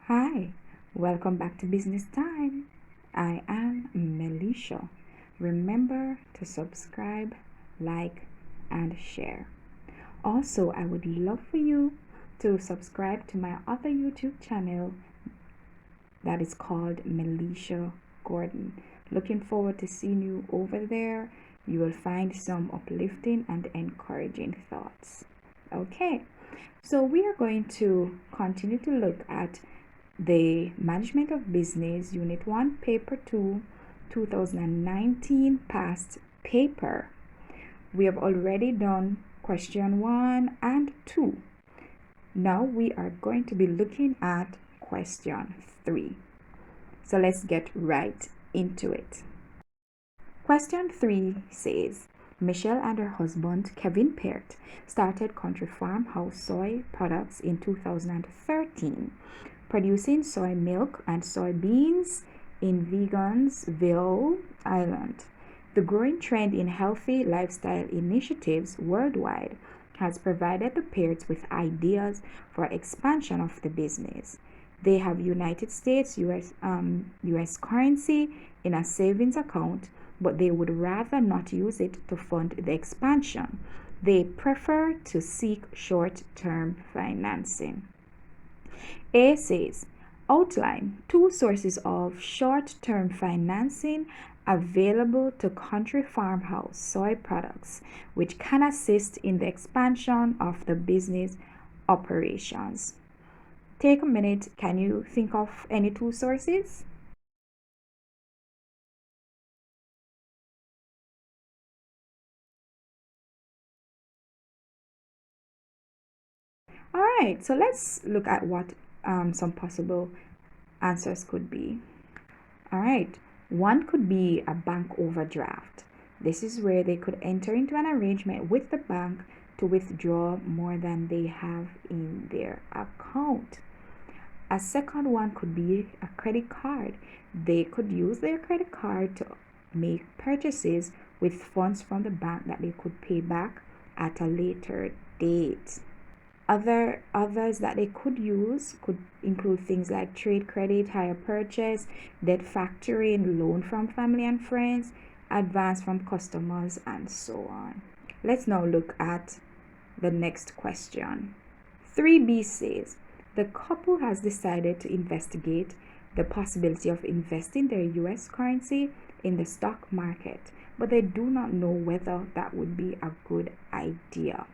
Hi, welcome back to Business Time. I am Melisha. Remember to subscribe, like, and share. Also, I would love for you to subscribe to my other YouTube channel that is called Melisha Gordon. Looking forward to seeing you over there. You will find some uplifting and encouraging thoughts. Okay, so we are going to continue to look at the Management of Business Unit 1 Paper 2 2019 past paper. We have already done question 1 and 2. Now we are going to be looking at question 3. So let's get right into it. Question 3 says, Michelle and her husband Kevin Peart started Country Farmhouse Soy Products in 2013, producing soy milk and soybeans in Vegansville Island. The growing trend in healthy lifestyle initiatives worldwide has provided the Pearts with ideas for expansion of the business. They have United States US currency in a savings account, but they would rather not use it to fund the expansion. They prefer to seek short-term financing. A says, outline 2 sources of short-term financing available to Country Farmhouse Soy Products, which can assist in the expansion of the business operations. Take a minute. Can you think of any 2 sources? All right, so let's look at what some possible answers could be. All right, one could be a bank overdraft. This is where they could enter into an arrangement with the bank to withdraw more than they have in their account. A second one could be a credit card. They could use their credit card to make purchases with funds from the bank that they could pay back at a later date. Others that they could use could include things like trade credit, hire purchase, debt factoring, loan from family and friends, advance from customers, and so on. Let's now look at the next question. 3B says, the couple has decided to investigate the possibility of investing their US currency in the stock market, but they do not know whether that would be a good idea.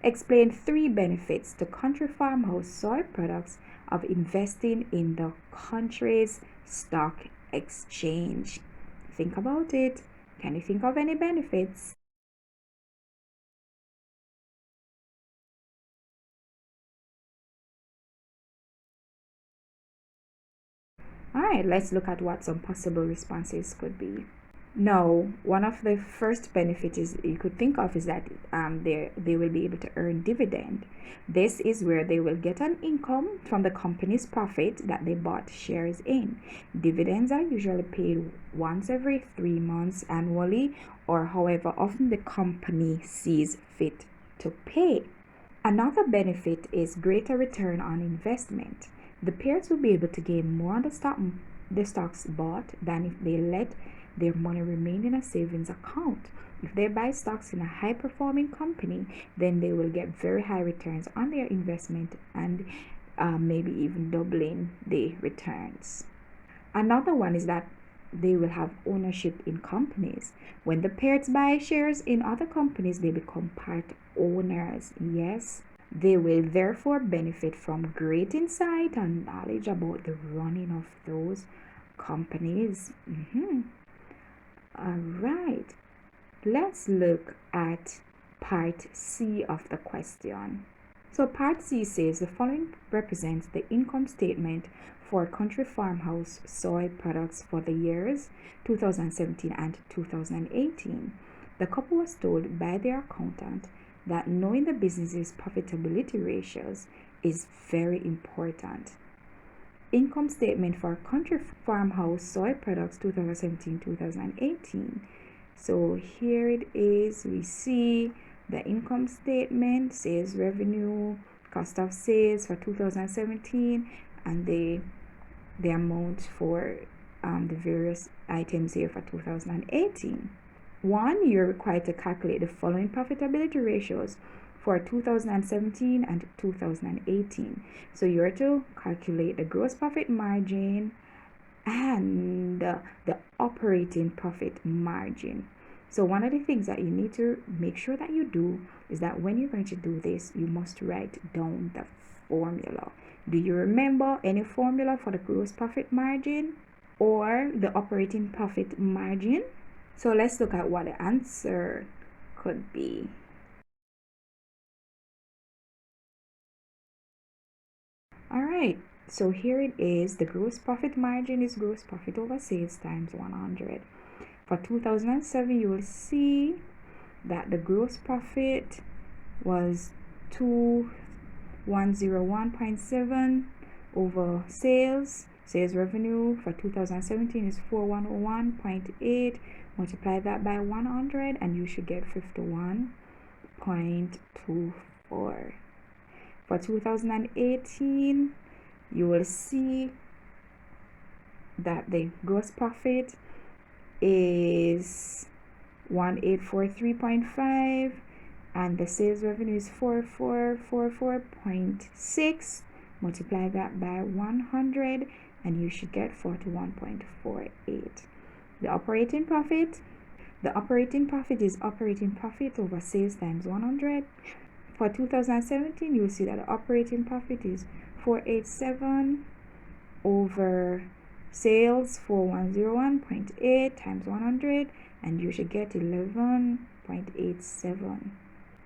Explain 3 benefits to Country Farmhouse Soy Products of investing in the country's stock exchange. Think about it. Can you think of any benefits? All right, let's look at what some possible responses could be. No, one of the first benefits is you could think of is that they will be able to earn dividend. This is where they will get an income from the company's profit that they bought shares in. Dividends are usually paid once every 3 months annually, or however often the company sees fit to pay. Another benefit is greater return on investment. The peers will be able to gain more on the stocks bought than if they let their money remain in a savings account. If they buy stocks in a high performing company, then they will get very high returns on their investment and maybe even doubling the returns. Another one is that they will have ownership in companies. When the pairs buy shares in other companies, they become part owners. Yes, they will therefore benefit from great insight and knowledge about the running of those companies. All right, let's look at part C of the question. So part C says the following represents the income statement for Country Farmhouse Soy Products for the years 2017 and 2018. The couple was told by their accountant that knowing the business's profitability ratios is very important. Income statement for Country Farmhouse Soy Products 2017-2018. So here it is. We see the income statement, sales revenue, cost of sales for 2017, and the amount for the various items here for 2018. One, you're required to calculate the following profitability ratios for 2017 and 2018. So you're to calculate the gross profit margin and the operating profit margin. So one of the things that you need to make sure that you do is that when you're going to do this, you must write down the formula. Do you remember any formula for the gross profit margin or the operating profit margin? So let's look at what the answer could be. All right, so here it is. The gross profit margin is gross profit over sales times 100. For 2007, you will see that the gross profit was 2101.7 over sales. Sales revenue for 2017 is 4101.8. Multiply that by 100 and you should get 51.24. For 2018, you will see that the gross profit is 1843.5 and the sales revenue is 4444.6. Multiply that by 100 and you should get 41.48. The operating profit is operating profit over sales times 100. For 2017, you will see that the operating profit is 487 over sales 4101.8 times 100 and you should get 11.87.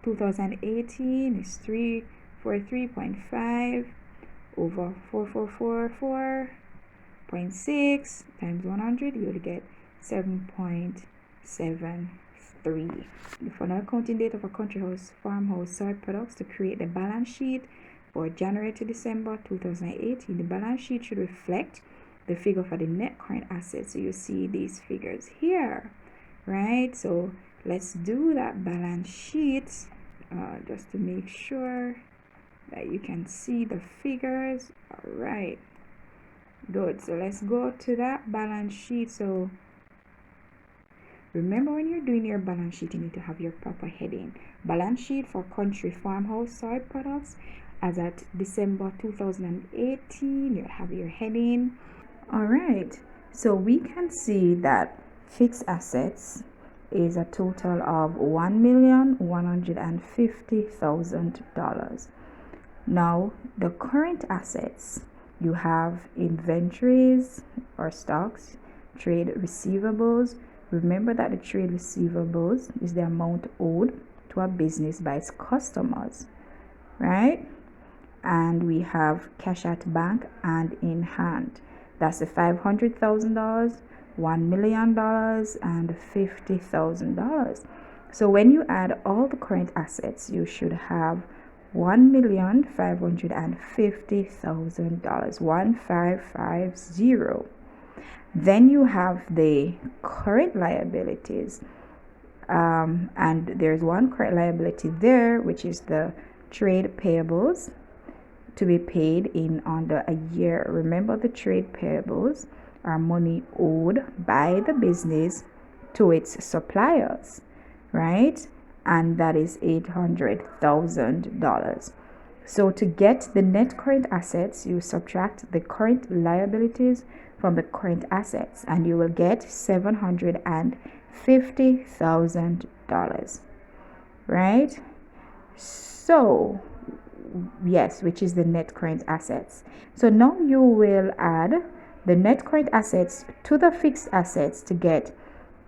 2018 is 343.5 over 4444.6 times 100. You will get 7.73. The final accounting data for Country House Farmhouse Soy Products to create the balance sheet for January to December 2018. The balance sheet should reflect the figure for the net current assets. So you see these figures here, right? So let's do that balance sheet just to make sure that you can see the figures. All right, good. So let's go to that balance sheet. So remember, when you're doing your balance sheet, you need to have your proper heading. Balance sheet for Country Farmhouse Soy Products as at December 2018, you have your heading. All right, so we can see that fixed assets is a total of $1,150,000. Now, the current assets, you have inventories or stocks, trade receivables. Remember that the trade receivables is the amount owed to a business by its customers, right? And we have cash at bank and in hand. That's the $500,000, $1 million, and $50,000. So when you add all the current assets, you should have $1,550,000, 1550. Then you have the current liabilities, and there's one current liability there, which is the trade payables to be paid in under a year. Remember, the trade payables are money owed by the business to its suppliers, right? And that is $800,000. So to get the net current assets, you subtract the current liabilities from the current assets and you will get $750,000, right? So yes, which is the net current assets. So now you will add the net current assets to the fixed assets to get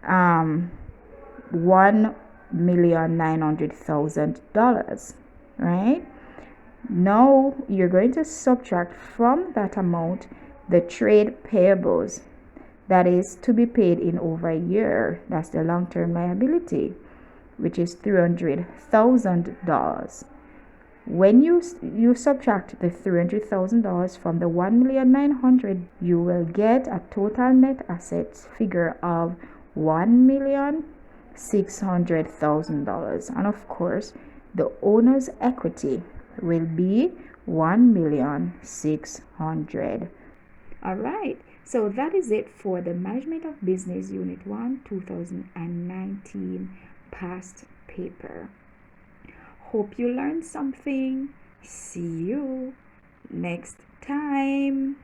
$1,900,000, right? Now you're going to subtract from that amount the trade payables that is to be paid in over a year. That's the long-term liability, which is $300,000. When you subtract the $300,000 from the $1,900,000, you will get a total net assets figure of $1,600,000. And of course, the owner's equity will be 1,600,000. All right, so that is it for the Management of Business Unit 1 2019 past paper. Hope you learned something. See you next time.